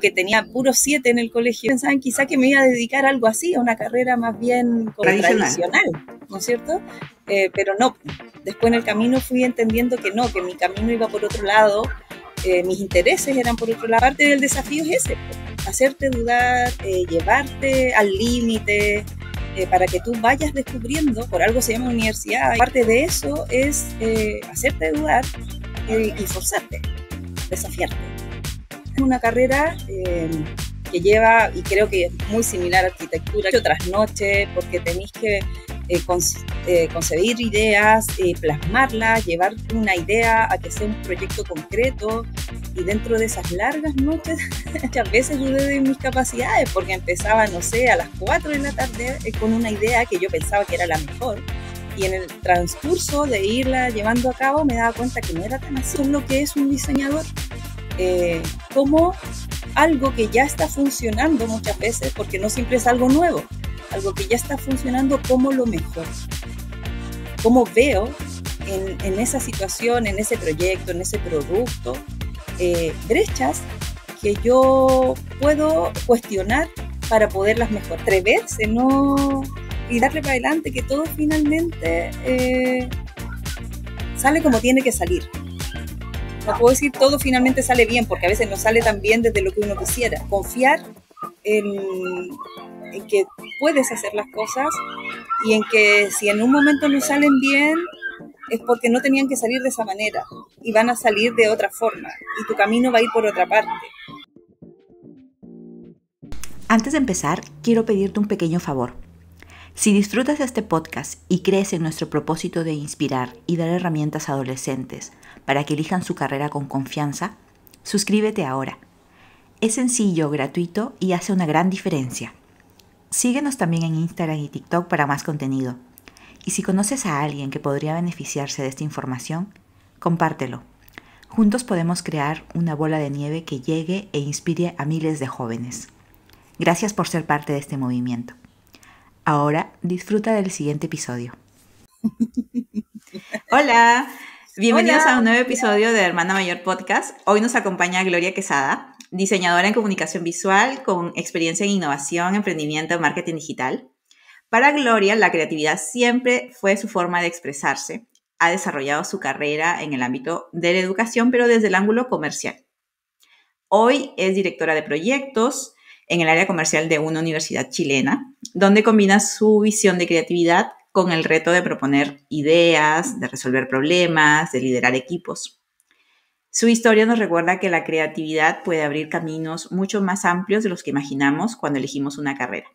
que tenía puro 7 en el colegio, pensaban quizá que me iba a dedicar a algo así, a una carrera más bien como tradicional, ¿no es cierto? Pero no, después en el camino fui entendiendo que no, que mi camino iba por otro lado, mis intereses eran por otro lado. Parte del desafío es ese, hacerte dudar, llevarte al límite, para que tú vayas descubriendo, por algo se llama universidad, parte de eso es hacerte dudar y forzarte, desafiarte. Es una carrera que lleva, y creo que es muy similar a arquitectura, otras noches, porque tenéis que concebir ideas, plasmarlas, llevar una idea a que sea un proyecto concreto, y dentro de esas largas noches muchas veces dudé de mis capacidades, porque empezaba, no sé, a las 4 de la tarde con una idea que yo pensaba que era la mejor, y en el transcurso de irla llevando a cabo me daba cuenta que no era tan así. Eso es lo que es un diseñador, como algo que ya está funcionando muchas veces, porque no siempre es algo nuevo, algo que ya está funcionando como lo mejor. Como veo en esa situación, en ese proyecto, en ese producto, brechas que yo puedo cuestionar para poderlas mejorar. Atreverse, no, y darle para adelante, que todo finalmente sale como tiene que salir. No puedo decir todo finalmente sale bien, porque a veces no sale tan bien desde lo que uno quisiera. Confiar en que puedes hacer las cosas, y en que si en un momento no salen bien es porque no tenían que salir de esa manera y van a salir de otra forma, y tu camino va a ir por otra parte. Antes de empezar, quiero pedirte un pequeño favor. Si disfrutas de este podcast y crees en nuestro propósito de inspirar y dar herramientas a adolescentes para que elijan su carrera con confianza, suscríbete ahora. Es sencillo, gratuito y hace una gran diferencia. Síguenos también en Instagram y TikTok para más contenido. Y si conoces a alguien que podría beneficiarse de esta información, compártelo. Juntos podemos crear una bola de nieve que llegue e inspire a miles de jóvenes. Gracias por ser parte de este movimiento. Ahora disfruta del siguiente episodio. Hola, bienvenidos a un nuevo episodio de Hermana Mayor Podcast. Hoy nos acompaña Gloria Quesada, diseñadora en comunicación visual con experiencia en innovación, emprendimiento, marketing digital. Para Gloria, la creatividad siempre fue su forma de expresarse. Ha desarrollado su carrera en el ámbito de la educación, pero desde el ángulo comercial. Hoy es directora de proyectos en el área comercial de una universidad chilena, donde combina su visión de creatividad con el reto de proponer ideas, de resolver problemas, de liderar equipos. Su historia nos recuerda que la creatividad puede abrir caminos mucho más amplios de los que imaginamos cuando elegimos una carrera.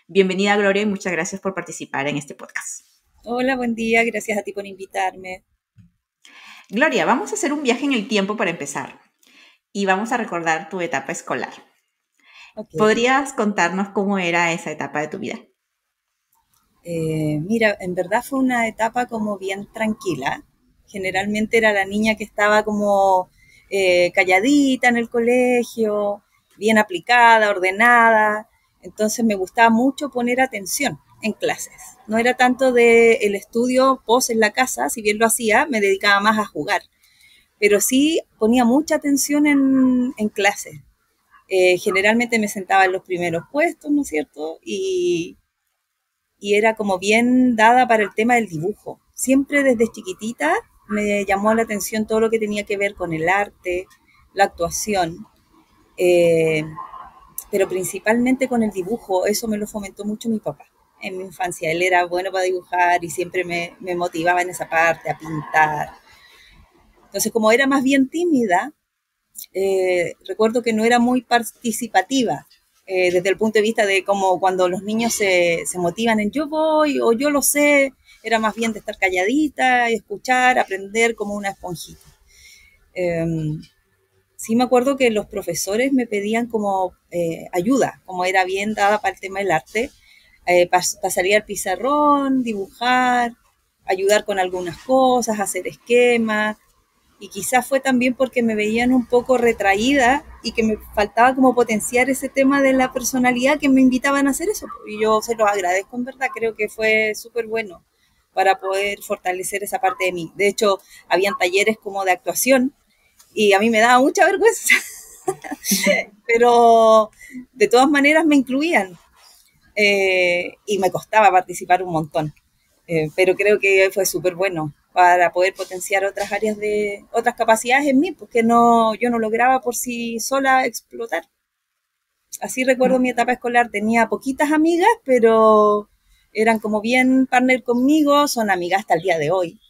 Bienvenida, Gloria, y muchas gracias por participar en este podcast. Hola, buen día, gracias a ti por invitarme. Gloria, vamos a hacer un viaje en el tiempo para empezar y vamos a recordar tu etapa escolar. Okay. ¿Podrías contarnos cómo era esa etapa de tu vida? Mira, en verdad fue una etapa como bien tranquila. Generalmente era la niña que estaba como calladita en el colegio, bien aplicada, ordenada. Entonces me gustaba mucho poner atención en clases. No era tanto del estudio post en la casa, si bien lo hacía, me dedicaba más a jugar. Pero sí ponía mucha atención en clases. Generalmente me sentaba en los primeros puestos, ¿no es cierto? Y era como bien dada para el tema del dibujo. Siempre desde chiquitita me llamó la atención todo lo que tenía que ver con el arte, la actuación, pero principalmente con el dibujo. Eso me lo fomentó mucho mi papá en mi infancia. Él era bueno para dibujar y siempre me motivaba en esa parte, a pintar. Entonces, como era más bien tímida, recuerdo que no era muy participativa, desde el punto de vista de como cuando los niños se motivan en yo voy o yo lo sé, era más bien de estar calladita, escuchar, aprender como una esponjita. Sí me acuerdo que los profesores me pedían como ayuda, como era bien dada para el tema del arte, pasaría al pizarrón, dibujar, ayudar con algunas cosas, hacer esquemas. Y quizás fue también porque me veían un poco retraída y que me faltaba como potenciar ese tema de la personalidad, que me invitaban a hacer eso. Y yo se los agradezco, en verdad, creo que fue súper bueno para poder fortalecer esa parte de mí. De hecho, habían talleres como de actuación y a mí me daba mucha vergüenza pero de todas maneras me incluían y me costaba participar un montón, pero creo que fue súper bueno para poder potenciar otras áreas de otras capacidades en mí, porque yo no lograba por sí sola explotar. Así recuerdo mi etapa escolar, tenía poquitas amigas, pero eran como bien partner conmigo, son amigas hasta el día de hoy.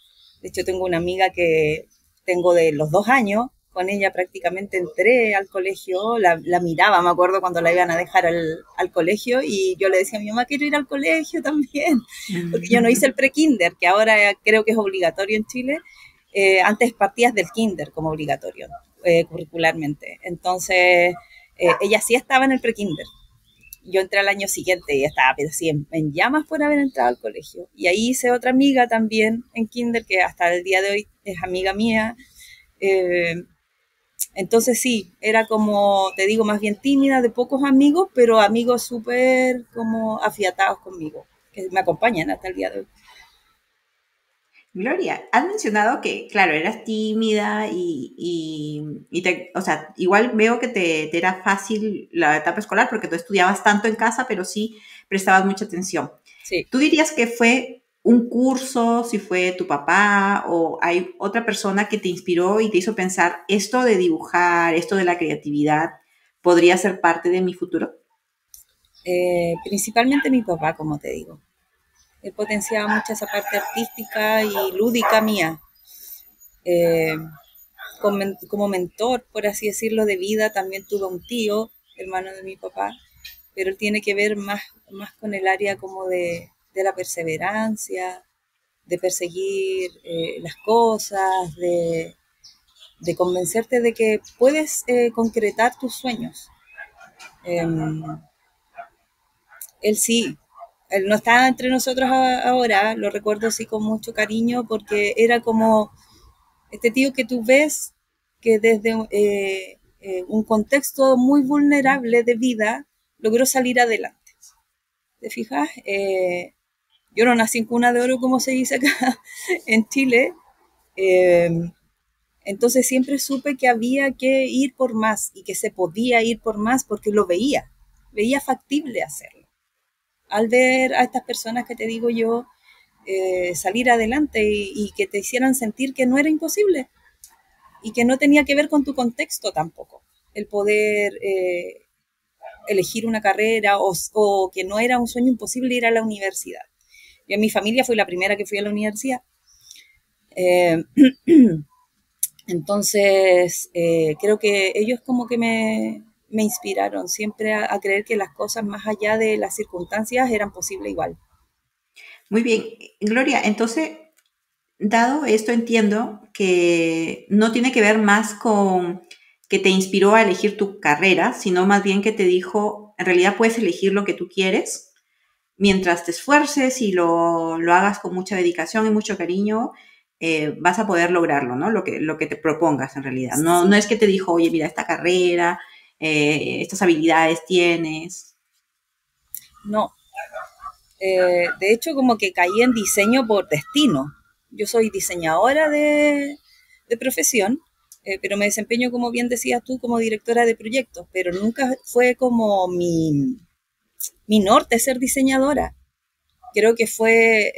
De hecho, tengo una amiga que tengo de los 2 años, con ella prácticamente entré al colegio, la miraba, me acuerdo cuando la iban a dejar al colegio y yo le decía a mi mamá, quiero ir al colegio también, porque yo no hice el pre-kinder, que ahora creo que es obligatorio en Chile. Antes partías del kinder como obligatorio, curricularmente. Entonces, ella sí estaba en el pre-kinder. Yo entré al año siguiente y estaba así en llamas por haber entrado al colegio. Y ahí hice otra amiga también en kinder, que hasta el día de hoy es amiga mía. Eh, entonces sí, era como, te digo, más bien tímida, de pocos amigos, pero amigos súper como afiatados conmigo, que me acompañan hasta el día de hoy. Gloria, has mencionado que, claro, eras tímida o sea, igual veo que te era fácil la etapa escolar porque tú estudiabas tanto en casa, pero sí prestabas mucha atención. Sí. ¿Tú dirías que fue un curso, si fue tu papá o hay otra persona que te inspiró y te hizo pensar esto de dibujar, esto de la creatividad, podría ser parte de mi futuro? Principalmente mi papá, como te digo. Él potenciaba mucho esa parte artística y lúdica mía. Eh, como mentor, por así decirlo, de vida, también tuve un tío, hermano de mi papá, pero él tiene que ver más con el área como de la perseverancia, de perseguir las cosas, de convencerte de que puedes concretar tus sueños. Eh, Él sí, él no está entre nosotros ahora, lo recuerdo sí con mucho cariño porque era como este tío que tú ves que desde un contexto muy vulnerable de vida logró salir adelante. ¿Te fijas? Yo no nací en cuna de oro, como se dice acá en Chile, eh, entonces siempre supe que había que ir por más y que se podía ir por más porque lo veía factible hacerlo. Al ver a estas personas que te digo yo salir adelante y que te hicieran sentir que no era imposible y que no tenía que ver con tu contexto tampoco, el poder elegir una carrera o que no era un sueño imposible ir a la universidad. Yo en mi familia fui la primera que fui a la universidad. Eh, entonces, creo que ellos como que me inspiraron siempre a creer que las cosas más allá de las circunstancias eran posibles igual. Muy bien, Gloria, entonces, dado esto, entiendo que no tiene que ver más con que te inspiró a elegir tu carrera, sino más bien que te dijo, en realidad puedes elegir lo que tú quieres, mientras te esfuerces y lo hagas con mucha dedicación y mucho cariño, vas a poder lograrlo, ¿no? Lo que te propongas en realidad. No, Sí. no es que te dijo, oye, mira, esta carrera, estas habilidades tienes. No, de hecho como que caí en diseño por destino. Yo soy diseñadora de profesión, pero me desempeño, como bien decías tú, como directora de proyectos, pero nunca fue como mi norte ser diseñadora. Creo que fue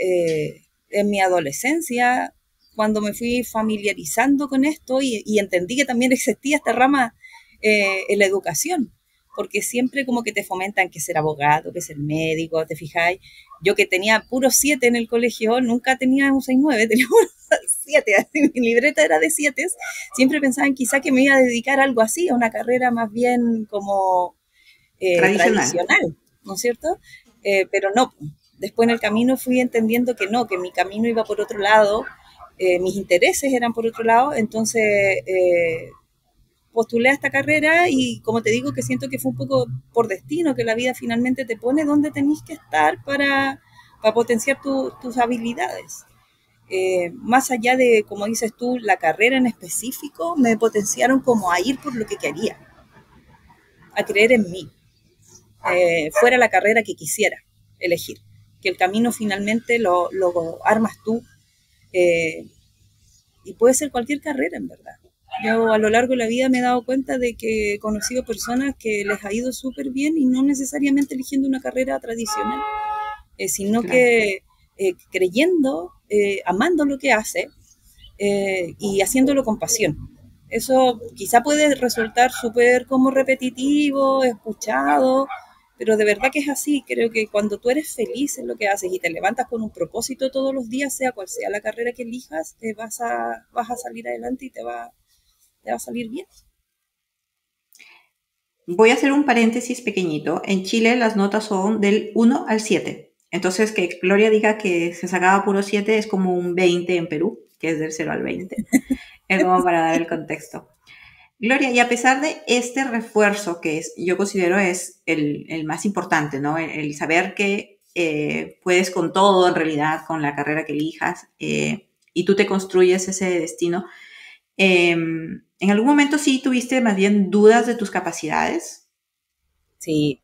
en mi adolescencia cuando me fui familiarizando con esto y entendí que también existía esta rama en la educación, porque siempre como que te fomentan que ser abogado, que ser médico, ¿te fijáis? Yo que tenía puro 7 en el colegio, nunca tenía un 6,9, tenía puro 7, mi libreta era de 7, siempre pensaba en quizá que me iba a dedicar a algo así, a una carrera más bien como Tradicional. tradicional, ¿no es cierto? Pero no, después en el camino fui entendiendo que no, que mi camino iba por otro lado, mis intereses eran por otro lado, entonces postulé a esta carrera y como te digo que siento que fue un poco por destino, que la vida finalmente te pone donde tenés que estar para potenciar tus habilidades. Más allá de, como dices tú, la carrera en específico, me potenciaron como a ir por lo que quería, a creer en mí, fuera la carrera que quisiera elegir, que el camino finalmente lo armas tú y puede ser cualquier carrera en verdad. Yo a lo largo de la vida me he dado cuenta de que he conocido personas que les ha ido súper bien y no necesariamente eligiendo una carrera tradicional, sino Claro. que creyendo, amando lo que hace y haciéndolo con pasión. Eso quizá puede resultar súper como repetitivo, escuchado, pero de verdad que es así. Creo que cuando tú eres feliz en lo que haces y te levantas con un propósito todos los días, sea cual sea la carrera que elijas, vas a salir adelante y te va a salir bien. Voy a hacer un paréntesis pequeñito. En Chile las notas son del 1 al 7. Entonces, que Gloria diga que se sacaba puro 7 es como un 20 en Perú, que es del 0 al 20. Es como para dar el contexto. Gloria, y a pesar de este refuerzo que es, yo considero es el más importante, ¿no? El saber que puedes con todo, en realidad, con la carrera que elijas, y tú te construyes ese destino. ¿En algún momento sí tuviste más bien dudas de tus capacidades? Sí.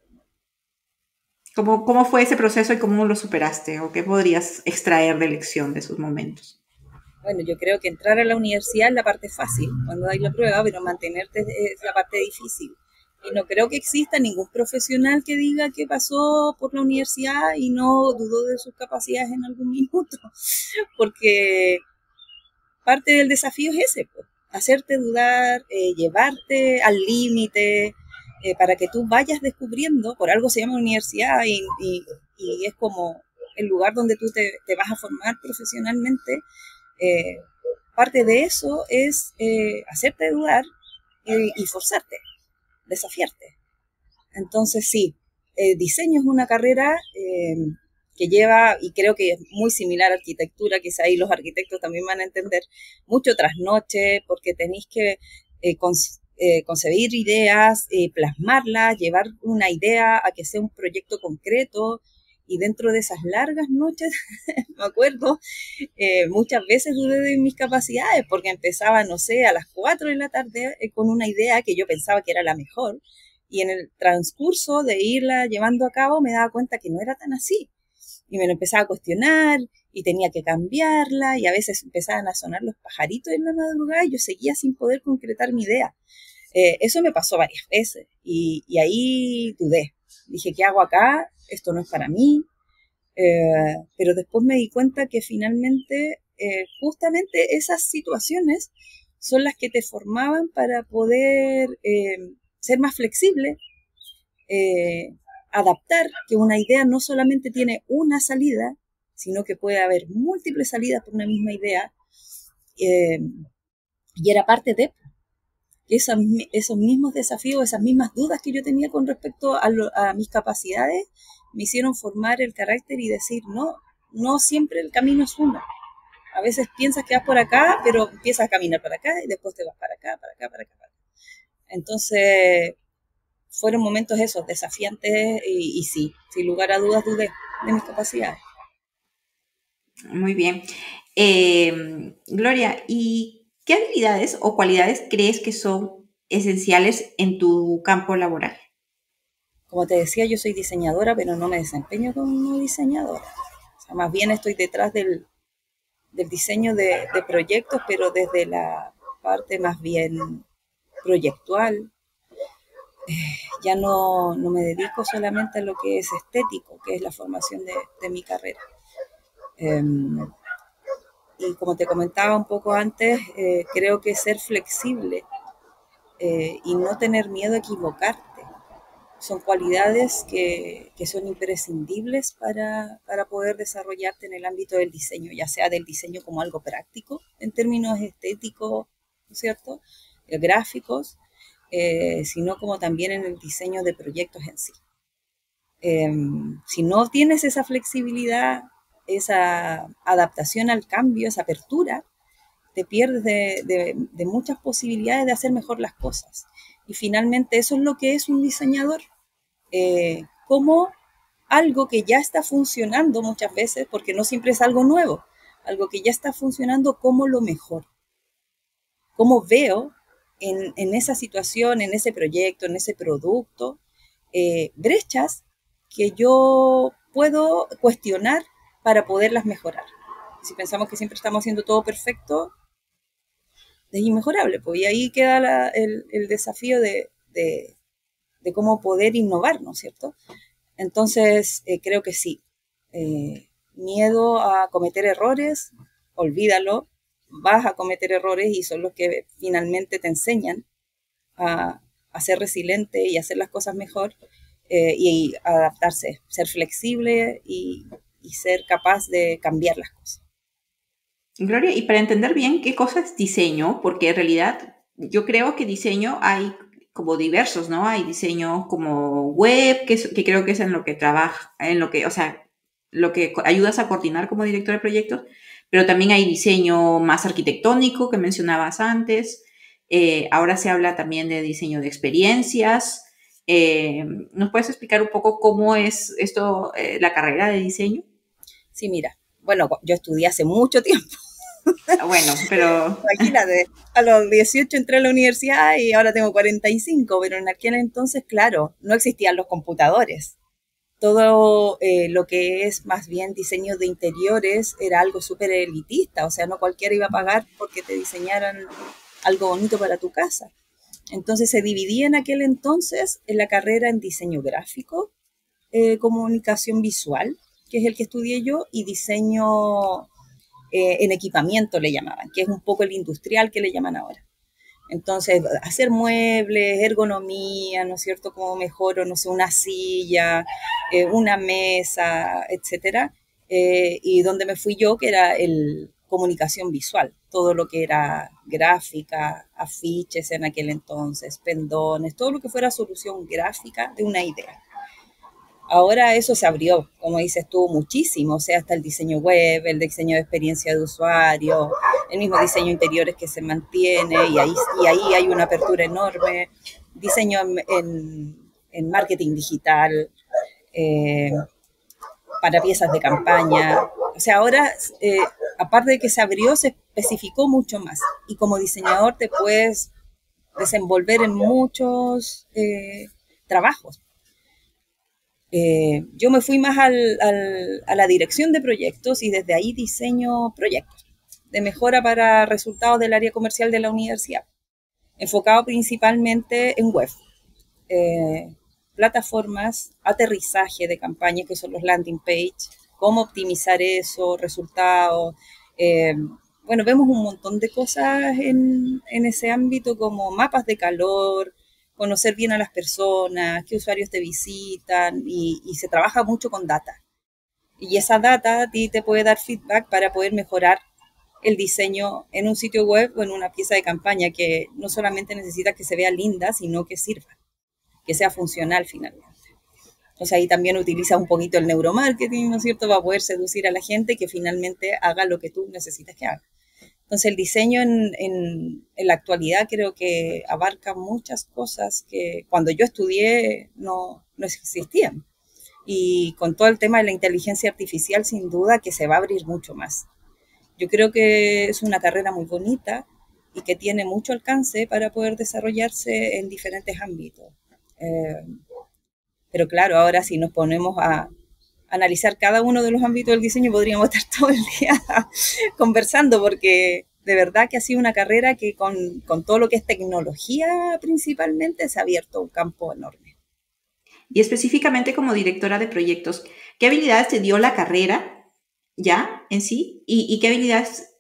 ¿Cómo fue ese proceso y cómo lo superaste? ¿O qué podrías extraer de lección de esos momentos? Bueno, yo creo que entrar a la universidad es la parte fácil, cuando dais la prueba, pero mantenerte es la parte difícil. Y no creo que exista ningún profesional que diga que pasó por la universidad y no dudó de sus capacidades en algún minuto, porque parte del desafío es ese, pues, hacerte dudar, llevarte al límite, para que tú vayas descubriendo, por algo se llama universidad y es como el lugar donde tú te vas a formar profesionalmente. eh, Parte de eso es hacerte dudar y forzarte, desafiarte. Entonces sí, diseño es una carrera que lleva, y creo que es muy similar a arquitectura, quizá ahí los arquitectos también van a entender, mucho trasnoche, porque tenéis que concebir ideas, plasmarlas, llevar una idea a que sea un proyecto concreto, y dentro de esas largas noches, me acuerdo, muchas veces dudé de mis capacidades, porque empezaba, no sé, a las 4 de la tarde con una idea que yo pensaba que era la mejor, y en el transcurso de irla llevando a cabo me daba cuenta que no era tan así. Y me lo empezaba a cuestionar y tenía que cambiarla y a veces empezaban a sonar los pajaritos en la madrugada y yo seguía sin poder concretar mi idea. Eso me pasó varias veces y ahí dudé. Dije, ¿qué hago acá? Esto no es para mí. Pero después me di cuenta que finalmente justamente esas situaciones son las que te formaban para poder ser más flexible, adaptar que una idea no solamente tiene una salida, sino que puede haber múltiples salidas por una misma idea, eh, y era parte de esos mismos desafíos, esas mismas dudas que yo tenía con respecto a mis capacidades, me hicieron formar el carácter y decir, no, no siempre el camino es uno. A veces piensas que vas por acá, pero empiezas a caminar para acá y después te vas para acá, para acá, para acá. Entonces, fueron momentos esos desafiantes y sí, sin lugar a dudas dudé de mis capacidades. Muy bien. Gloria, ¿y qué habilidades o cualidades crees que son esenciales en tu campo laboral? Como te decía, yo soy diseñadora, pero no me desempeño como diseñadora. O sea, más bien estoy detrás del diseño de proyectos, pero desde la parte más bien proyectual. Ya no me dedico solamente a lo que es estético, que es la formación de mi carrera. Y como te comentaba un poco antes, creo que ser flexible y no tener miedo a equivocarte son cualidades que son imprescindibles para poder desarrollarte en el ámbito del diseño, ya sea del diseño como algo práctico, en términos estéticos, ¿no es cierto?, gráficos, sino como también en el diseño de proyectos en sí. Si no tienes esa flexibilidad, esa adaptación al cambio, esa apertura, te pierdes de muchas posibilidades de hacer mejor las cosas. Y finalmente eso es lo que es un diseñador, como algo que ya está funcionando muchas veces, porque no siempre es algo nuevo, algo que ya está funcionando como lo mejor. Cómo veo en esa situación, en ese proyecto, en ese producto, brechas que yo puedo cuestionar para poderlas mejorar. Si pensamos que siempre estamos haciendo todo perfecto, inmejorable, pues, y ahí queda el desafío de cómo poder innovar, ¿no es cierto? Entonces, creo que sí. Miedo a cometer errores, olvídalo, vas a cometer errores y son los que finalmente te enseñan a ser resiliente y hacer las cosas mejor, y adaptarse, ser flexible y ser capaz de cambiar las cosas. Gloria, y para entender bien qué cosa es diseño, porque en realidad yo creo que diseño hay como diversos, ¿no? Hay diseño como web, que creo que es en lo que trabaja, o sea, lo que ayudas a coordinar como director de proyectos, pero también hay diseño más arquitectónico que mencionabas antes. Ahora se habla también de diseño de experiencias. ¿Nos puedes explicar un poco cómo es esto, la carrera de diseño? Sí, mira, bueno, yo estudié hace mucho tiempo. Bueno, pero... Imagínate, a los 18 entré a la universidad y ahora tengo 45, pero en aquel entonces, claro, no existían los computadores. Todo lo que es más bien diseño de interiores era algo súper elitista, o sea, no cualquiera iba a pagar porque te diseñaran algo bonito para tu casa. Entonces se dividía en aquel entonces en la carrera en diseño gráfico, comunicación visual, que es el que estudié yo, y diseño en equipamiento le llamaban, que es un poco el industrial que le llaman ahora. Entonces, hacer muebles, ergonomía, ¿no es cierto? Cómo mejoro, no sé, una silla, una mesa, etcétera. Y donde me fui yo, que era el comunicación visual, todo lo que era gráfica, afiches en aquel entonces, pendones, todo lo que fuera solución gráfica de una idea. Ahora eso se abrió, como dices tú, muchísimo, o sea, hasta el diseño web, el diseño de experiencia de usuario, el mismo diseño de interiores que se mantiene y ahí hay una apertura enorme, diseño en marketing digital, eh, para piezas de campaña. O sea, ahora, aparte de que se abrió, se especificó mucho más y como diseñador te puedes desenvolver en muchos trabajos. Yo me fui más a la dirección de proyectos y desde ahí diseño proyectos de mejora para resultados del área comercial de la universidad, enfocado principalmente en web, plataformas, aterrizaje de campañas que son los landing page, cómo optimizar eso, resultados. Bueno, vemos un montón de cosas en ese ámbito como mapas de calor, conocer bien a las personas, qué usuarios te visitan y se trabaja mucho con data. Y esa data a ti te puede dar feedback para poder mejorar el diseño en un sitio web o en una pieza de campaña que no solamente necesita que se vea linda, sino que sirva, que sea funcional finalmente. Entonces ahí también utilizas un poquito el neuromarketing, ¿no es cierto?, para poder seducir a la gente que finalmente haga lo que tú necesitas que haga. Entonces el diseño en la actualidad creo que abarca muchas cosas que cuando yo estudié no existían. Y con todo el tema de la inteligencia artificial, sin duda que se va a abrir mucho más. Yo creo que es una carrera muy bonita y que tiene mucho alcance para poder desarrollarse en diferentes ámbitos. Pero claro, ahora si nos ponemos a analizar cada uno de los ámbitos del diseño, podríamos estar todo el día conversando, porque de verdad que ha sido una carrera que con todo lo que es tecnología principalmente se ha abierto un campo enorme. Y específicamente como directora de proyectos, ¿qué habilidades te dio la carrera ya en sí? ¿Y qué habilidades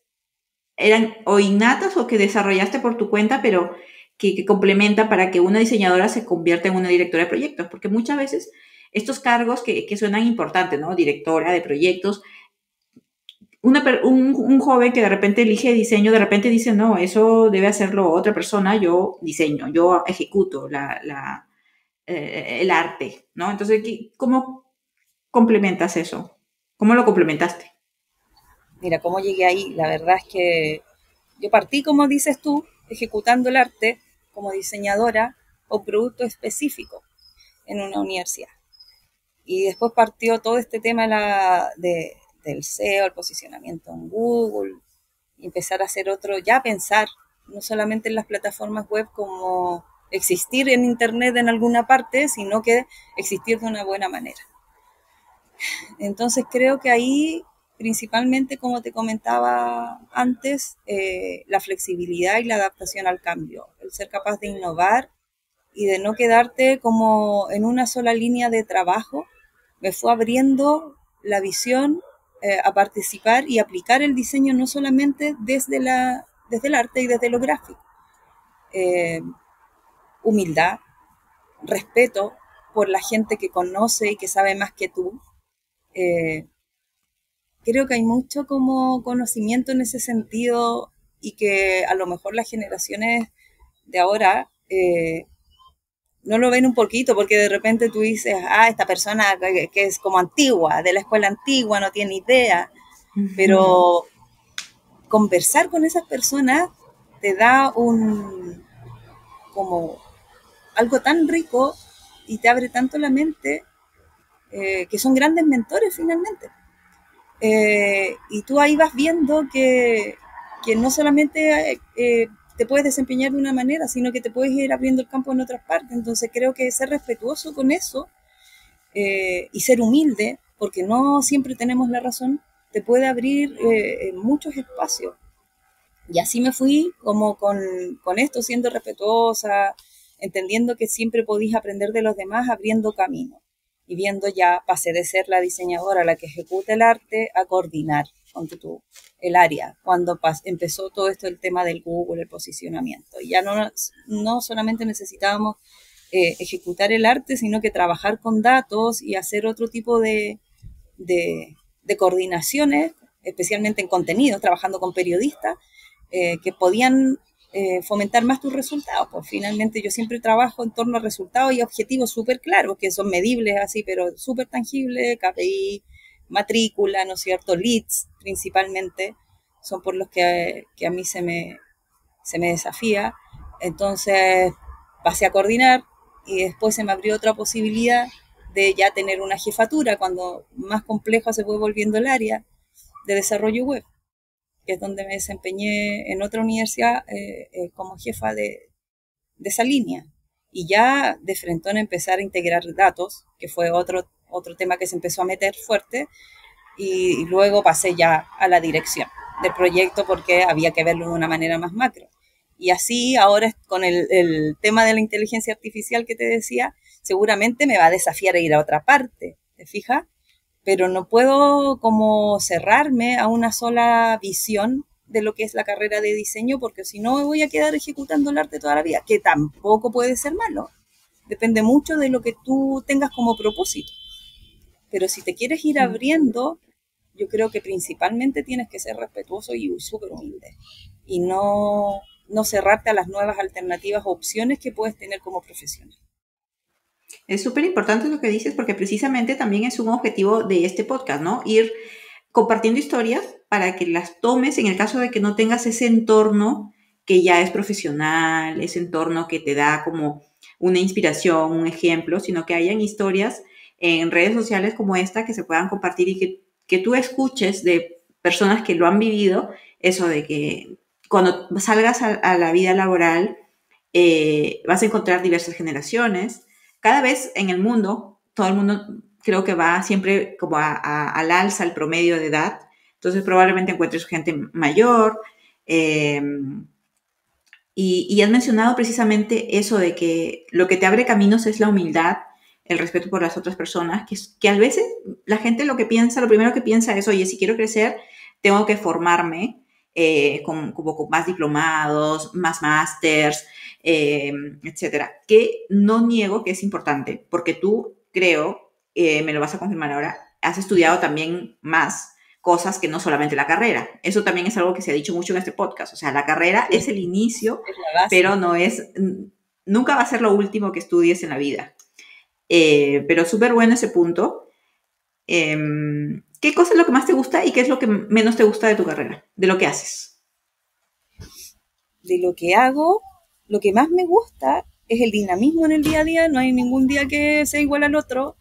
eran o innatas o que desarrollaste por tu cuenta, pero que complementa para que una diseñadora se convierta en una directora de proyectos? Porque muchas veces estos cargos que suenan importantes, ¿no? Directora de proyectos, un joven que de repente elige diseño, de repente dice, no, eso debe hacerlo otra persona, yo diseño, yo ejecuto el arte, ¿no? Entonces, ¿cómo complementas eso? ¿Cómo lo complementaste? Mira, cómo llegué ahí, la verdad es que yo partí, como dices tú, ejecutando el arte como diseñadora o producto específico en una universidad. Y después partió todo este tema del SEO, el posicionamiento en Google, y empezar a hacer otro, ya pensar, no solamente en las plataformas web como existir en Internet en alguna parte, sino que existir de una buena manera. Entonces creo que ahí principalmente, como te comentaba antes, la flexibilidad y la adaptación al cambio, el ser capaz de innovar y de no quedarte como en una sola línea de trabajo, me fue abriendo la visión a participar y aplicar el diseño no solamente desde el arte y desde lo gráfico. Humildad, respeto por la gente que conoce y que sabe más que tú. Creo que hay mucho como conocimiento en ese sentido y que a lo mejor las generaciones de ahora no lo ven un poquito, porque de repente tú dices, esta persona que es como antigua, de la escuela antigua, no tiene idea, pero conversar con esas personas te da como algo tan rico y te abre tanto la mente, que son grandes mentores finalmente. Y tú ahí vas viendo que no solamente te puedes desempeñar de una manera, sino que te puedes ir abriendo el campo en otras partes. Entonces creo que ser respetuoso con eso y ser humilde, porque no siempre tenemos la razón, te puede abrir muchos espacios. Y así me fui como con esto, siendo respetuosa, entendiendo que siempre podías aprender de los demás, abriendo camino. Y viendo ya, pasé de ser la diseñadora, la que ejecuta el arte, a coordinar el área, cuando empezó todo esto, el tema del Google, el posicionamiento. Y ya no solamente necesitábamos ejecutar el arte, sino que trabajar con datos y hacer otro tipo de coordinaciones, especialmente en contenidos, trabajando con periodistas, que podían fomentar más tus resultados. Pues finalmente yo siempre trabajo en torno a resultados y objetivos súper claros, que son medibles así, pero súper tangibles, KPI, matrícula, ¿no es cierto? Leads principalmente, son por los que a mí se me desafía. Entonces pasé a coordinar y después se me abrió otra posibilidad de ya tener una jefatura, cuando más complejo se fue volviendo el área de desarrollo web, que es donde me desempeñé en otra universidad como jefa de esa línea. Y ya de frentón empezar a integrar datos, que fue otro tema que se empezó a meter fuerte, y luego pasé ya a la dirección del proyecto porque había que verlo de una manera más macro. Y así ahora con el tema de la inteligencia artificial que te decía, seguramente me va a desafiar a ir a otra parte, ¿te fijas? Pero no puedo como cerrarme a una sola visión de lo que es la carrera de diseño, porque si no me voy a quedar ejecutando el arte toda la vida, que tampoco puede ser malo. Depende mucho de lo que tú tengas como propósito. Pero si te quieres ir abriendo, yo creo que principalmente tienes que ser respetuoso y súper humilde. Y no cerrarte a las nuevas alternativas o opciones que puedes tener como profesional. Es súper importante lo que dices, porque precisamente también es un objetivo de este podcast, ¿no? Ir compartiendo historias para que las tomes en el caso de que no tengas ese entorno que ya es profesional, ese entorno que te da como una inspiración, un ejemplo, sino que hayan historias en redes sociales como esta que se puedan compartir y que tú escuches de personas que lo han vivido, eso de que cuando salgas a la vida laboral vas a encontrar diversas generaciones. Cada vez en el mundo, todo el mundo creo que va siempre como al alza, al promedio de edad. Entonces probablemente encuentres gente mayor. Y has mencionado precisamente eso de que lo que te abre caminos es la humildad, el respeto por las otras personas, que a veces la gente lo primero que piensa es, oye, si quiero crecer, tengo que formarme como con más diplomados, más másters, etcétera. Que no niego que es importante, porque tú, creo, me lo vas a confirmar ahora, has estudiado también más cosas que no solamente la carrera. Eso también es algo que se ha dicho mucho en este podcast. O sea, la carrera es el inicio, pero nunca va a ser lo último que estudies en la vida. Pero súper bueno ese punto. ¿Qué cosa es lo que más te gusta y qué es lo que menos te gusta de tu carrera, de lo que haces? De lo que hago, lo que más me gusta es el dinamismo en el día a día. No hay ningún día que sea igual al otro.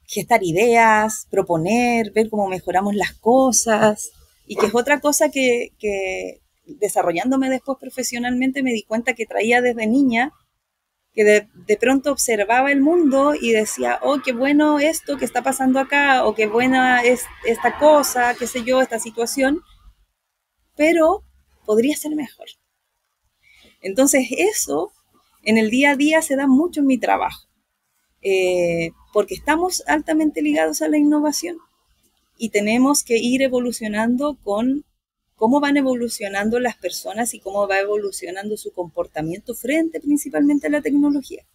Gestar ideas, proponer, ver cómo mejoramos las cosas, y que es otra cosa que desarrollándome después profesionalmente me di cuenta que traía desde niña, que de pronto observaba el mundo y decía, oh, qué bueno esto que está pasando acá, o qué buena es esta cosa, qué sé yo, esta situación, pero podría ser mejor. Entonces eso en el día a día se da mucho en mi trabajo, porque estamos altamente ligados a la innovación y tenemos que ir evolucionando con cómo van evolucionando las personas y cómo va evolucionando su comportamiento frente principalmente a la tecnología.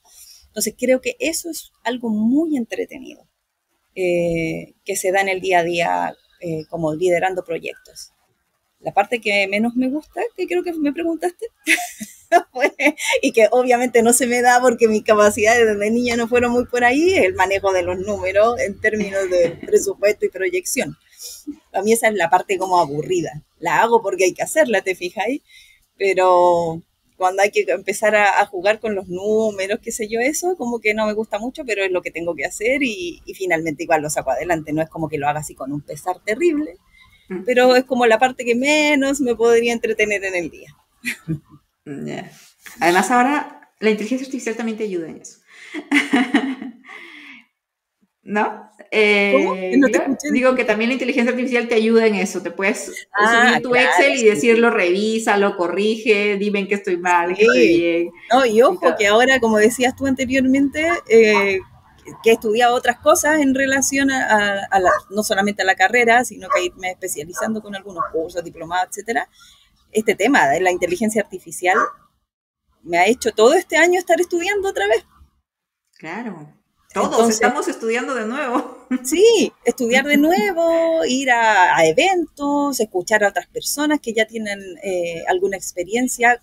Entonces creo que eso es algo muy entretenido, que se da en el día a día, como liderando proyectos. La parte que menos me gusta, que creo que me preguntaste, y que obviamente no se me da porque mis capacidades desde niña no fueron muy por ahí, es el manejo de los números en términos de presupuesto y proyección. A mí esa es la parte como aburrida. La hago porque hay que hacerla, ¿te fijáis? Pero cuando hay que empezar a jugar con los números, qué sé yo, eso como que no me gusta mucho, pero es lo que tengo que hacer y finalmente igual lo saco adelante. No es como que lo haga así con un pesar terrible, pero es como la parte que menos me podría entretener en el día. Yeah. Además ahora la inteligencia artificial también te ayuda en eso. ¿No? ¿Cómo? No te escuché. Digo que también la inteligencia artificial te ayuda en eso. Te puedes subir tu claro, Excel y decirlo, revísalo, corrige, dime en qué estoy mal, que estoy bien. No, y ojo, que ahora, como decías tú anteriormente, que he estudiado otras cosas en relación a no solamente a la carrera, sino que irme especializando con algunos cursos, diplomados, etcétera. Este tema de la inteligencia artificial me ha hecho todo este año estar estudiando otra vez. Claro. Todos entonces, estamos estudiando de nuevo. Sí, estudiar de nuevo, ir a eventos, escuchar a otras personas que ya tienen alguna experiencia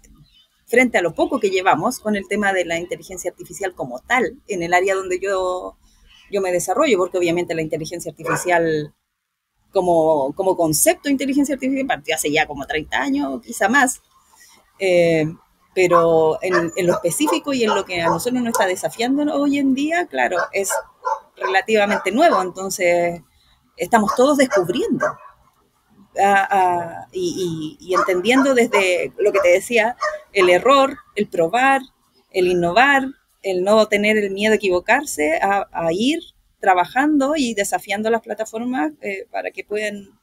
frente a lo poco que llevamos con el tema de la inteligencia artificial como tal, en el área donde yo me desarrollo, porque obviamente la inteligencia artificial como concepto de inteligencia artificial partió hace ya como 30 años, quizá más. Pero en lo específico y en lo que a nosotros nos está desafiando hoy en día, claro, es relativamente nuevo, entonces estamos todos descubriendo y entendiendo desde lo que te decía, el error, el probar, el innovar, el no tener el miedo a equivocarse, a ir trabajando y desafiando las plataformas para que puedan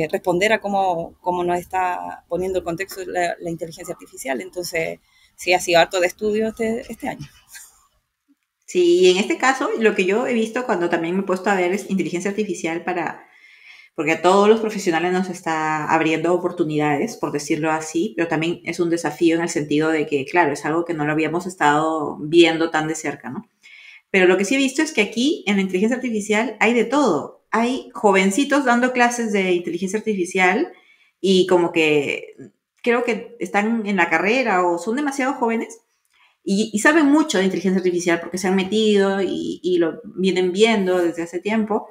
responder a cómo nos está poniendo el contexto la inteligencia artificial. Entonces, sí, ha sido harto de estudio este año. Sí, y en este caso, lo que yo he visto cuando también me he puesto a ver es inteligencia artificial porque a todos los profesionales nos está abriendo oportunidades, por decirlo así, pero también es un desafío en el sentido de que, claro, es algo que no lo habíamos estado viendo tan de cerca, ¿no? Pero lo que sí he visto es que aquí, en la inteligencia artificial, hay de todo. Hay jovencitos dando clases de inteligencia artificial y como que creo que están en la carrera o son demasiado jóvenes y saben mucho de inteligencia artificial porque se han metido y lo vienen viendo desde hace tiempo.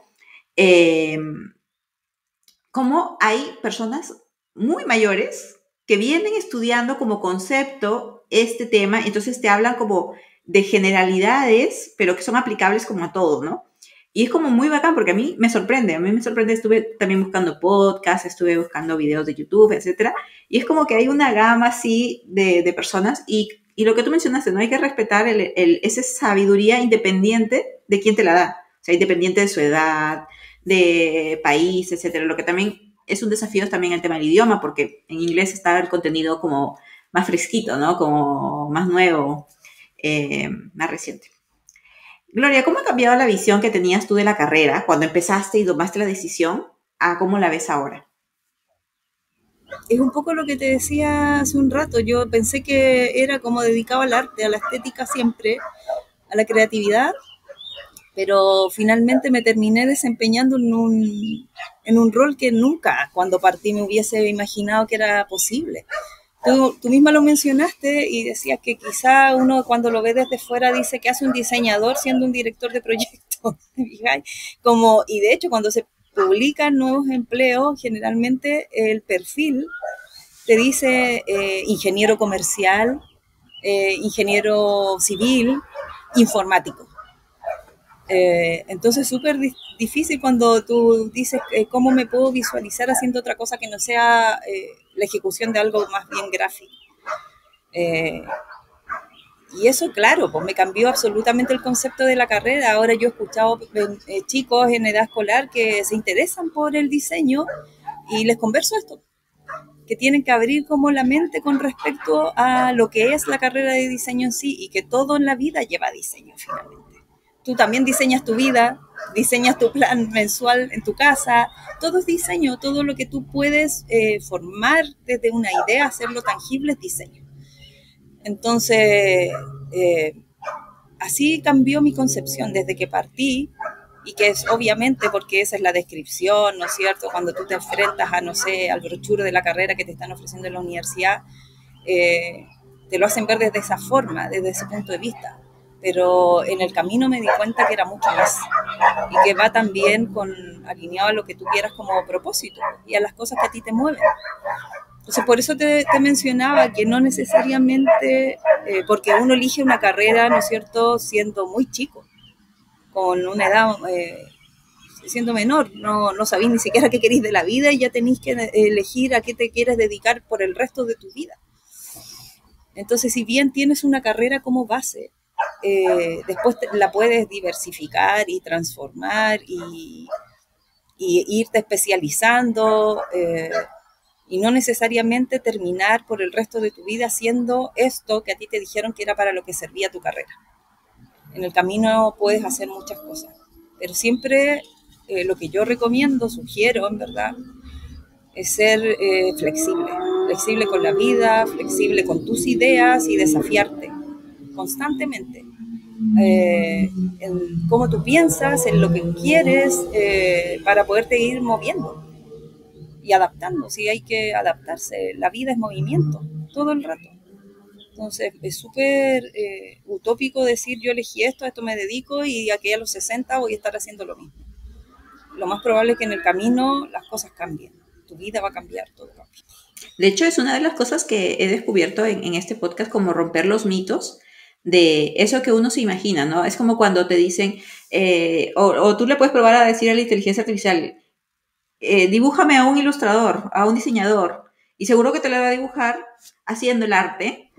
Como hay personas muy mayores que vienen estudiando como concepto este tema, entonces te hablan como de generalidades, pero que son aplicables como a todo, ¿no? Y es como muy bacán porque a mí me sorprende, estuve también buscando podcasts, estuve buscando videos de YouTube, etcétera, y es como que hay una gama así de personas y lo que tú mencionaste, ¿no? Hay que respetar esa sabiduría independiente de quién te la da, o sea, independiente de su edad, de país, etcétera. Lo que también es un desafío es también el tema del idioma, porque en inglés está el contenido como más fresquito, ¿no? Como más nuevo, más reciente. Gloria, ¿cómo ha cambiado la visión que tenías tú de la carrera cuando empezaste y tomaste la decisión a cómo la ves ahora? Es un poco lo que te decía hace un rato. Yo pensé que era como dedicado al arte, a la estética siempre, a la creatividad, pero finalmente me terminé desempeñando en un rol que nunca cuando partí me hubiese imaginado que era posible. Tú misma lo mencionaste y decías que quizá uno cuando lo ve desde fuera dice que hace un diseñador siendo un director de proyectos. Y de hecho cuando se publican nuevos empleos, generalmente el perfil te dice ingeniero comercial, ingeniero civil, informático. Entonces es súper difícil cuando tú dices cómo me puedo visualizar haciendo otra cosa que no sea la ejecución de algo más bien gráfico. Y eso, claro, pues me cambió absolutamente el concepto de la carrera. Ahora yo he escuchado chicos en edad escolar que se interesan por el diseño y les converso esto, que tienen que abrir como la mente con respecto a lo que es la carrera de diseño en sí y que todo en la vida lleva diseño finalmente. Tú también diseñas tu vida, diseñas tu plan mensual en tu casa, todo es diseño, todo lo que tú puedes formar desde una idea, hacerlo tangible es diseño. Entonces, así cambió mi concepción desde que partí, y que es obviamente porque esa es la descripción, ¿no es cierto? Cuando tú te enfrentas a, no sé, al brochure de la carrera que te están ofreciendo en la universidad, te lo hacen ver desde esa forma, desde ese punto de vista. Pero en el camino me di cuenta que era mucho más y que va también alineado a lo que tú quieras como propósito y a las cosas que a ti te mueven. Entonces, por eso te mencionaba que no necesariamente, porque uno elige una carrera, ¿no es cierto?, siendo muy chico, con una edad, siendo menor, no sabéis ni siquiera qué queréis de la vida y ya tenéis que elegir a qué te quieres dedicar por el resto de tu vida. Entonces, si bien tienes una carrera como base, después la puedes diversificar y transformar y irte especializando, y no necesariamente terminar por el resto de tu vida haciendo esto que a ti te dijeron que era para lo que servía tu carrera. En el camino puedes hacer muchas cosas, pero siempre lo que yo recomiendo, sugiero en verdad, es ser flexible con la vida, flexible con tus ideas y desafiarte constantemente en cómo tú piensas, en lo que quieres, para poderte ir moviendo y adaptando. Sí, hay que adaptarse, la vida es movimiento todo el rato. Entonces es súper utópico decir yo elegí esto, a esto me dedico y aquí a los 60 voy a estar haciendo lo mismo. Lo más probable es que en el camino las cosas cambien, tu vida va a cambiar, todo cambia. De hecho, es una de las cosas que he descubierto en este podcast, como romper los mitos de eso que uno se imagina, ¿no? Es como cuando te dicen, o tú le puedes probar a decir a la inteligencia artificial, dibújame a un ilustrador, a un diseñador, y seguro que te lo va a dibujar haciendo el arte,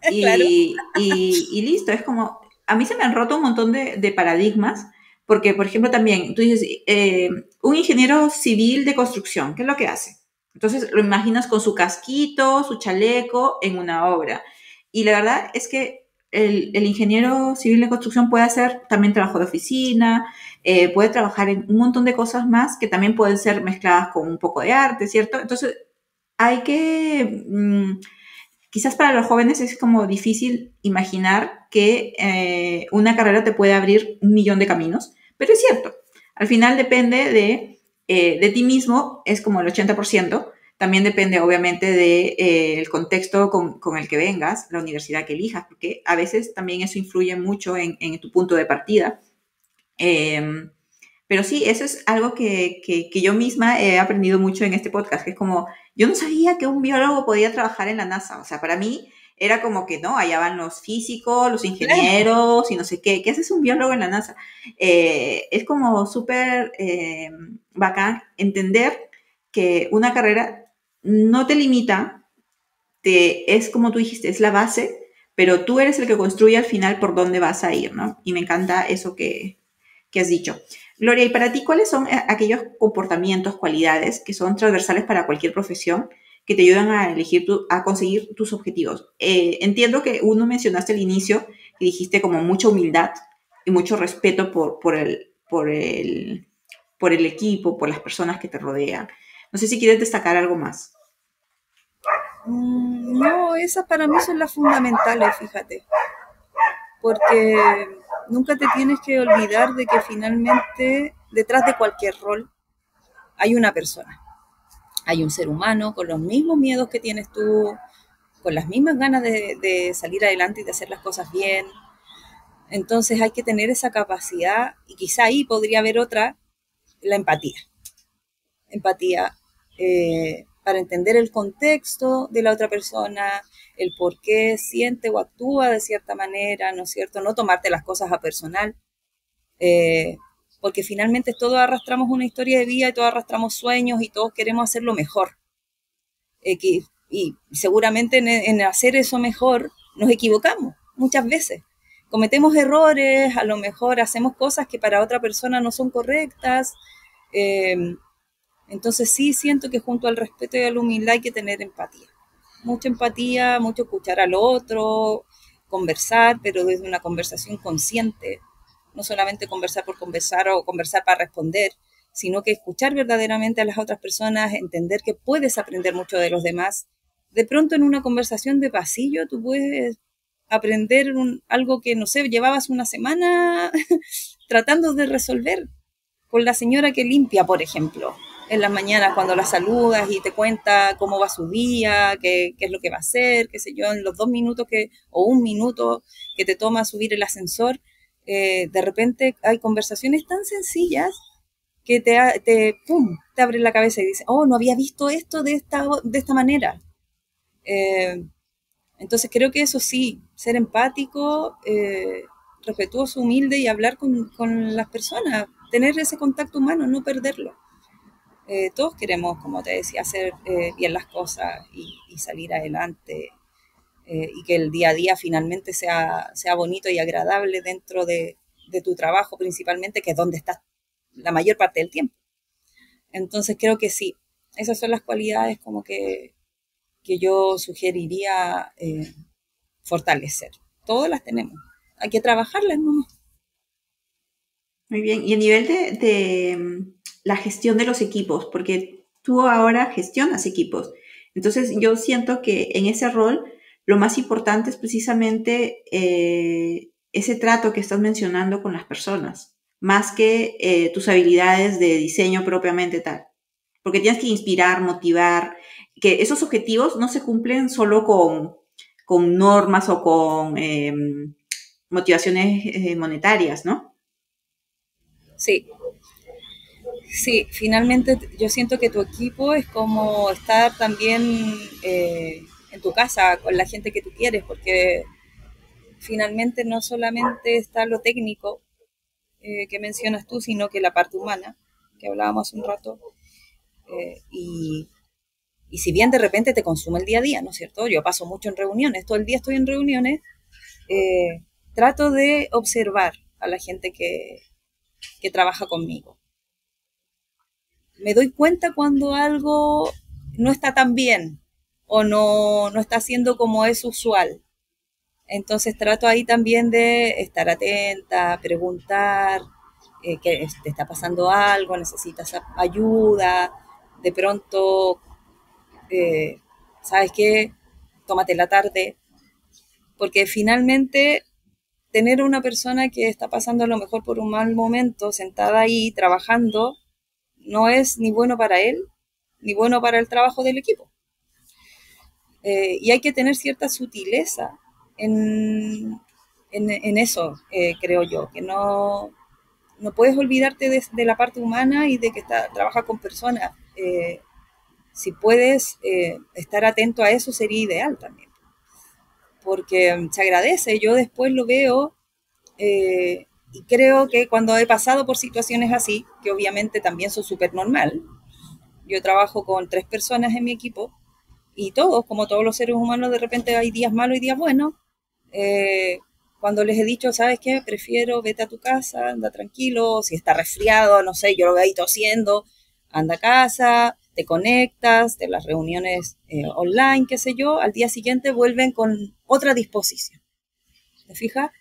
Claro. y listo. Es como, a mí se me han roto un montón de paradigmas, porque, por ejemplo, también, tú dices, un ingeniero civil de construcción, ¿qué es lo que hace? Entonces lo imaginas con su casquito, su chaleco en una obra. Y la verdad es que el ingeniero civil de construcción puede hacer también trabajo de oficina, puede trabajar en un montón de cosas más que también pueden ser mezcladas con un poco de arte, ¿cierto? Entonces hay que, quizás para los jóvenes es como difícil imaginar que una carrera te puede abrir 1.000.000 de caminos, pero es cierto, al final depende de ti mismo, es como el 80%, también depende obviamente del contexto con el que vengas, la universidad que elijas, porque a veces también eso influye mucho en tu punto de partida. Pero sí, eso es algo que yo misma he aprendido mucho en este podcast, que es como, yo no sabía que un biólogo podía trabajar en la NASA, o sea, para mí era como que, no, allá van los físicos, los ingenieros y no sé qué haces un biólogo en la NASA? Es como súper bacán entender que una carrera no te limita, es como tú dijiste, es la base, pero tú eres el que construye al final por dónde vas a ir, ¿no? Y me encanta eso que has dicho. Gloria, ¿y para ti cuáles son aquellos comportamientos, cualidades que son transversales para cualquier profesión que te ayudan a a conseguir tus objetivos? Entiendo que uno mencionaste al inicio y dijiste como mucha humildad y mucho respeto por el equipo, por las personas que te rodean. No sé si quieres destacar algo más. No, esas para mí son las fundamentales, fíjate, porque nunca te tienes que olvidar de que finalmente detrás de cualquier rol hay una persona, hay un ser humano con los mismos miedos que tienes tú, con las mismas ganas de salir adelante y de hacer las cosas bien. Entonces hay que tener esa capacidad y quizá ahí podría haber otra, la empatía. Empatía para entender el contexto de la otra persona, el por qué siente o actúa de cierta manera, ¿no es cierto? No tomarte las cosas a personal, porque finalmente todos arrastramos una historia de vida y todos arrastramos sueños y todos queremos hacerlo mejor. Y seguramente en hacer eso mejor nos equivocamos muchas veces. Cometemos errores, a lo mejor hacemos cosas que para otra persona no son correctas. Entonces sí siento que junto al respeto y a la humildad hay que tener empatía. Mucha empatía, mucho escuchar al otro, conversar, pero desde una conversación consciente. No solamente conversar por conversar o conversar para responder, sino que escuchar verdaderamente a las otras personas, entender que puedes aprender mucho de los demás. De pronto en una conversación de pasillo tú puedes aprender algo que, no sé, llevabas una semana tratando de resolver con la señora que limpia, por ejemplo, en las mañanas cuando la saludas y te cuenta cómo va su día, qué es lo que va a hacer, qué sé yo, en los 2 minutos o 1 minuto que te toma subir el ascensor, de repente hay conversaciones tan sencillas que te abre la cabeza y dices, oh, no había visto esto de esta manera. Entonces creo que eso sí, ser empático, respetuoso, humilde y hablar con las personas, tener ese contacto humano, no perderlo. Todos queremos, como te decía, hacer bien las cosas y salir adelante y que el día a día finalmente sea bonito y agradable dentro de tu trabajo principalmente, que es donde estás la mayor parte del tiempo. Entonces creo que sí, esas son las cualidades como que yo sugeriría fortalecer. Todas las tenemos, hay que trabajarlas, ¿no? Muy bien, y a nivel de la gestión de los equipos, porque tú ahora gestionas equipos, entonces yo siento que en ese rol lo más importante es precisamente ese trato que estás mencionando con las personas, más que tus habilidades de diseño propiamente tal, porque tienes que inspirar, motivar, que esos objetivos no se cumplen solo con normas o con motivaciones monetarias, ¿no? Sí, finalmente yo siento que tu equipo es como estar también en tu casa con la gente que tú quieres, porque finalmente no solamente está lo técnico que mencionas tú, sino que la parte humana, que hablábamos hace un rato, y si bien de repente te consume el día a día, ¿no es cierto? Yo paso mucho en reuniones, todo el día estoy en reuniones, trato de observar a la gente que trabaja conmigo. Me doy cuenta cuando algo no está tan bien o no está haciendo como es usual. Entonces trato ahí también de estar atenta, preguntar que te está pasando algo, necesitas ayuda, de pronto, ¿sabes qué? Tómate la tarde, porque finalmente tener una persona que está pasando a lo mejor por un mal momento, sentada ahí trabajando, no es ni bueno para él, ni bueno para el trabajo del equipo. Y hay que tener cierta sutileza en eso, creo yo, que no puedes olvidarte de la parte humana y de que trabaja con personas. Si puedes estar atento a eso sería ideal también, porque se agradece. Yo después lo veo y creo que cuando he pasado por situaciones así, que obviamente también son súper normal, yo trabajo con 3 personas en mi equipo y todos, como todos los seres humanos, de repente hay días malos y días buenos. Cuando les he dicho, ¿sabes qué? Prefiero vete a tu casa, anda tranquilo, si está resfriado, no sé, yo lo veo ahí tosiendo, anda a casa, te conectas de las reuniones online, qué sé yo, al día siguiente vuelven con otra disposición. ¿Te fijas?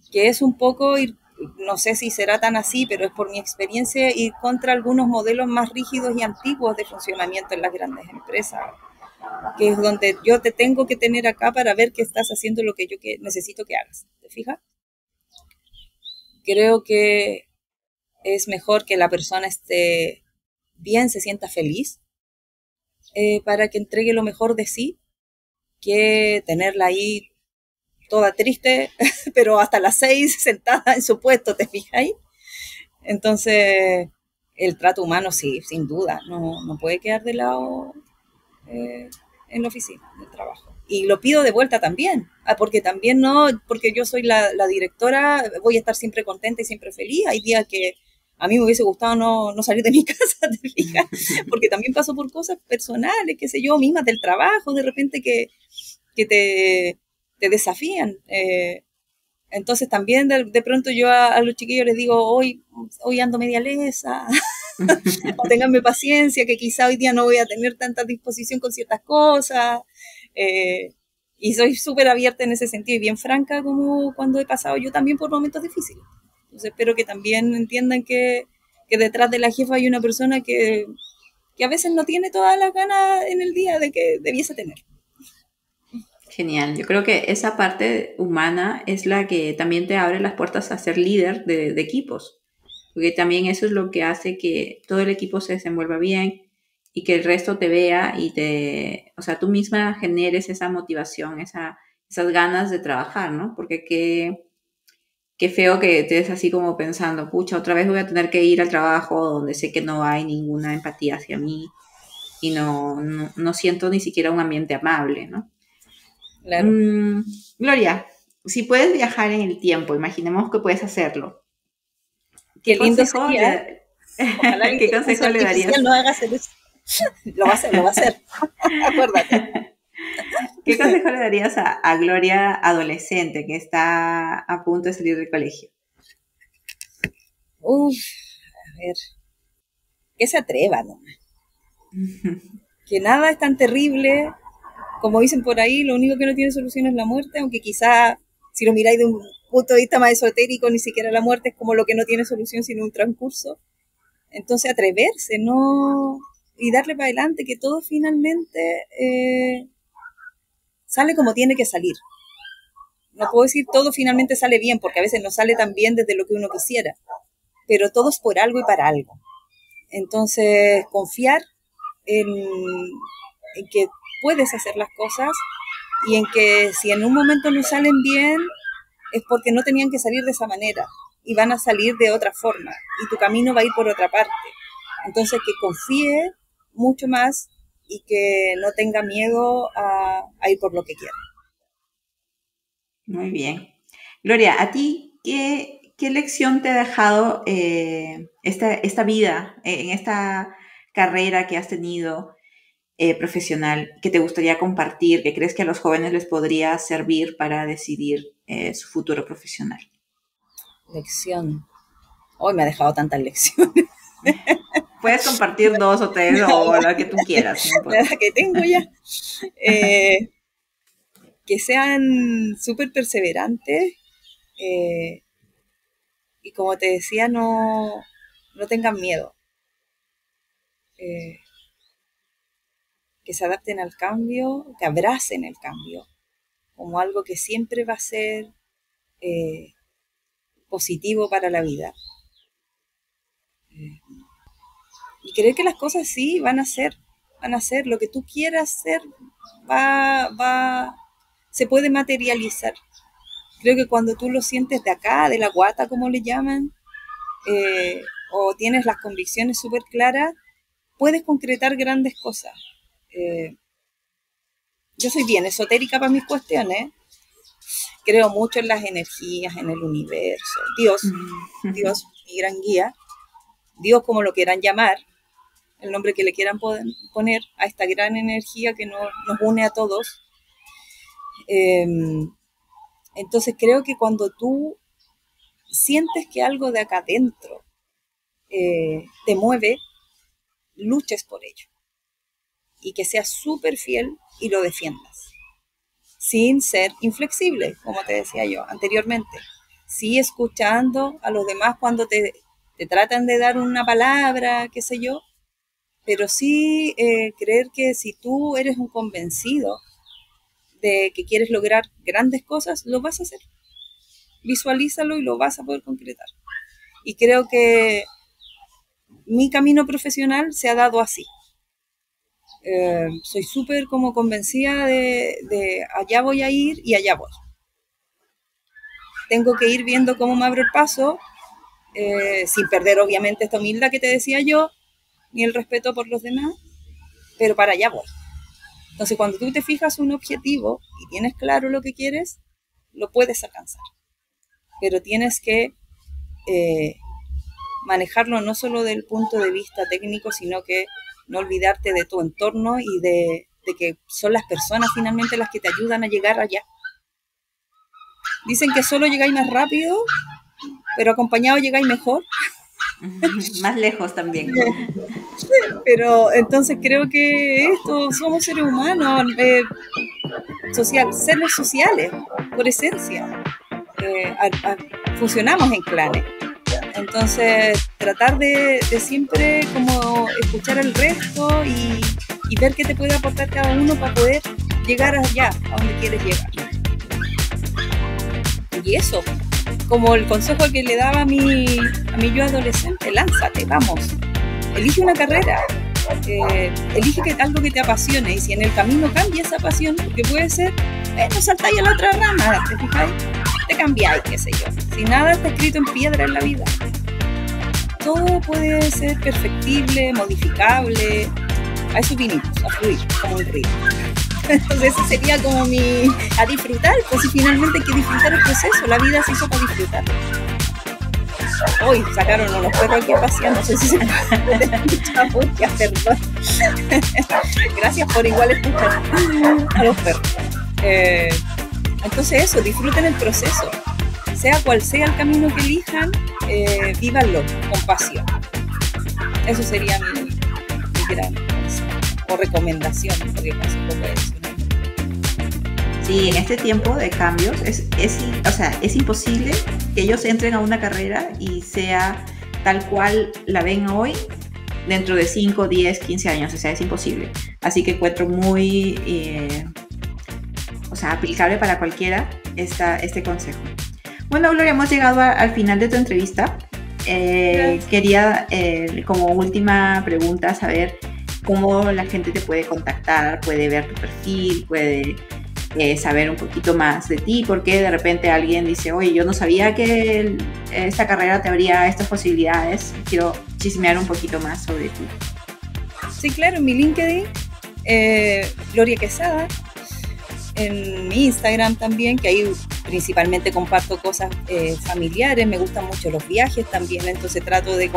Que es un poco ir, no sé si será tan así, pero es por mi experiencia, ir contra algunos modelos más rígidos y antiguos de funcionamiento en las grandes empresas, que es donde yo te tengo que tener acá para ver que estás haciendo lo que yo necesito que hagas. ¿Te fijas? Creo que es mejor que la persona esté bien, se sienta feliz, para que entregue lo mejor de sí, que tenerla ahí toda triste, pero hasta las 6 sentada en su puesto, ¿te fijáis? Entonces, el trato humano sí, sin duda, no puede quedar de lado en la oficina, en el trabajo. Y lo pido de vuelta también, porque también no, porque yo soy la directora, voy a estar siempre contenta y siempre feliz. Hay días que a mí me hubiese gustado no salir de mi casa, ¿te fijas? Porque también paso por cosas personales, qué sé yo, mismas del trabajo, de repente que que te desafían. Entonces también de pronto yo a los chiquillos les digo, hoy ando media lesa, o ténganme paciencia, que quizá hoy día no voy a tener tanta disposición con ciertas cosas. Y soy súper abierta en ese sentido y bien franca como cuando he pasado yo también por momentos difíciles. Entonces espero que también entiendan que detrás de la jefa hay una persona que a veces no tiene todas las ganas en el día de que debiese tener. Genial. Yo creo que esa parte humana es la que también te abre las puertas a ser líder de equipos, porque también eso es lo que hace que todo el equipo se desenvuelva bien y que el resto te vea y o sea, tú misma generes esa motivación, esas ganas de trabajar, ¿no? Porque qué feo que estés así como pensando, pucha, otra vez voy a tener que ir al trabajo donde sé que no hay ninguna empatía hacia mí y no siento ni siquiera un ambiente amable, ¿no? Claro. Gloria, si puedes viajar en el tiempo, imaginemos que puedes hacerlo. Qué lindo sería. Ojalá ¿qué consejo le darías? No haga hacer eso. Lo va a hacer. Acuérdate. ¿Qué consejo le darías a Gloria adolescente que está a punto de salir del colegio? A ver. Que se atreva, ¿no? Que nada es tan terrible. Como dicen por ahí, lo único que no tiene solución es la muerte, aunque quizá si lo miráis de un punto de vista más esotérico, ni siquiera la muerte es como lo que no tiene solución, sino un transcurso. Entonces atreverse, ¿no? Y darle para adelante, que todo finalmente sale como tiene que salir. No puedo decir todo finalmente sale bien, porque a veces no sale tan bien desde lo que uno quisiera, pero todo es por algo y para algo. Entonces, confiar en que puedes hacer las cosas y en que si en un momento no salen bien es porque no tenían que salir de esa manera y van a salir de otra forma y tu camino va a ir por otra parte. Entonces que confíe mucho más y que no tenga miedo a ir por lo que quiera. Muy bien. Gloria, ¿a ti qué lección te ha dejado esta vida, en esta carrera que has tenido profesional, que te gustaría compartir, que crees que a los jóvenes les podría servir para decidir su futuro profesional? Lección. Hoy me ha dejado tantas lecciones. Puedes compartir 2 o 3 o la que tú quieras. No la que tengo ya. Que sean súper perseverantes y como te decía, no tengan miedo. Que se adapten al cambio, que abracen el cambio como algo que siempre va a ser positivo para la vida. Y creer que las cosas sí van a ser lo que tú quieras ser, se puede materializar. Creo que cuando tú lo sientes de acá, de la guata, como le llaman, o tienes las convicciones súper claras, puedes concretar grandes cosas. Yo soy bien esotérica para mis cuestiones. Creo mucho en las energías, en el universo. Dios, mi gran guía. Dios, como lo quieran llamar, el nombre que le quieran poner a esta gran energía que nos une a todos. Entonces creo que cuando tú sientes que algo de acá adentro te mueve, luches por ello. Y que seas súper fiel y lo defiendas. Sin ser inflexible, como te decía yo anteriormente. Sí escuchando a los demás cuando te tratan de dar una palabra, qué sé yo, pero sí creer que si tú eres un convencido de que quieres lograr grandes cosas, lo vas a hacer. Visualízalo y lo vas a poder concretar. Y creo que mi camino profesional se ha dado así. Soy súper como convencida de allá voy a ir y allá voy. Tengo que ir viendo cómo me abro el paso, sin perder obviamente esta humildad que te decía yo, ni el respeto por los demás, pero para allá voy. Entonces cuando tú te fijas un objetivo y tienes claro lo que quieres, lo puedes alcanzar. Pero tienes que manejarlo no solo del punto de vista técnico, sino que no olvidarte de tu entorno y de que son las personas finalmente las que te ayudan a llegar allá. Dicen que solo llegáis más rápido, pero acompañado llegáis mejor. Más lejos también. Pero entonces creo que esto, somos seres humanos, seres sociales, por esencia. Funcionamos en clanes. Entonces, tratar de siempre como escuchar al resto y ver qué te puede aportar cada uno para poder llegar allá, a donde quieres llegar. Y eso, como el consejo que le daba a mi yo adolescente, lánzate, vamos, elige una carrera, elige algo que te apasione, y si en el camino cambia esa pasión, porque puede ser, no saltáis a la otra rama, ¿te fijáis? Te cambiáis, qué sé yo. Si nada está escrito en piedra en la vida, todo puede ser perfectible, modificable. A eso vinimos, a fluir, como un río. Entonces ese sería como a disfrutar, pues si finalmente hay que disfrutar el proceso, la vida se hizo para disfrutar. Hoy sacaron a los perros aquí a pasear, no sé si se puede escuchar, ya, perdón. Gracias por igual escuchar a los perros. Entonces eso, disfruten el proceso, sea cual sea el camino que elijan, vívanlo con pasión. Eso sería mi gran consejo, o recomendación, porque no se puede decir. Sí, en este tiempo de cambios es imposible que ellos entren a una carrera y sea tal cual la ven hoy dentro de 5, 10, 15 años, o sea, es imposible. Así que encuentro muy aplicable para cualquiera este consejo. Bueno, Gloria, hemos llegado al final de tu entrevista. Quería, como última pregunta, saber cómo la gente te puede contactar, puede ver tu perfil, puede saber un poquito más de ti, porque de repente alguien dice, oye, yo no sabía que esta carrera te abría estas posibilidades, quiero chismear un poquito más sobre ti. Sí, claro, en mi LinkedIn, Gloria Quesada, en mi Instagram también, que ahí principalmente comparto cosas familiares, me gustan mucho los viajes también, entonces trato de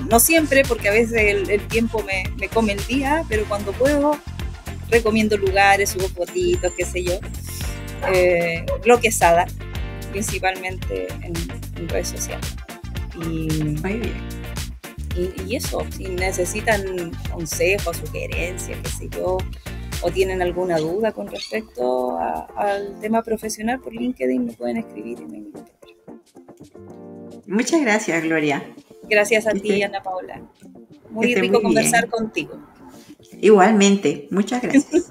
no siempre, porque a veces el tiempo me come el día, pero cuando puedo, recomiendo lugares, subo fotitos, qué sé yo. Gloria Quesada, principalmente en redes sociales. Muy bien. Y eso, si necesitan consejos, sugerencias, qué sé yo, o tienen alguna duda con respecto al tema profesional, por LinkedIn me pueden escribir y me invitan. Muchas gracias, Gloria. Gracias a ti, Ana Paula. Muy rico conversar contigo. Igualmente, muchas gracias.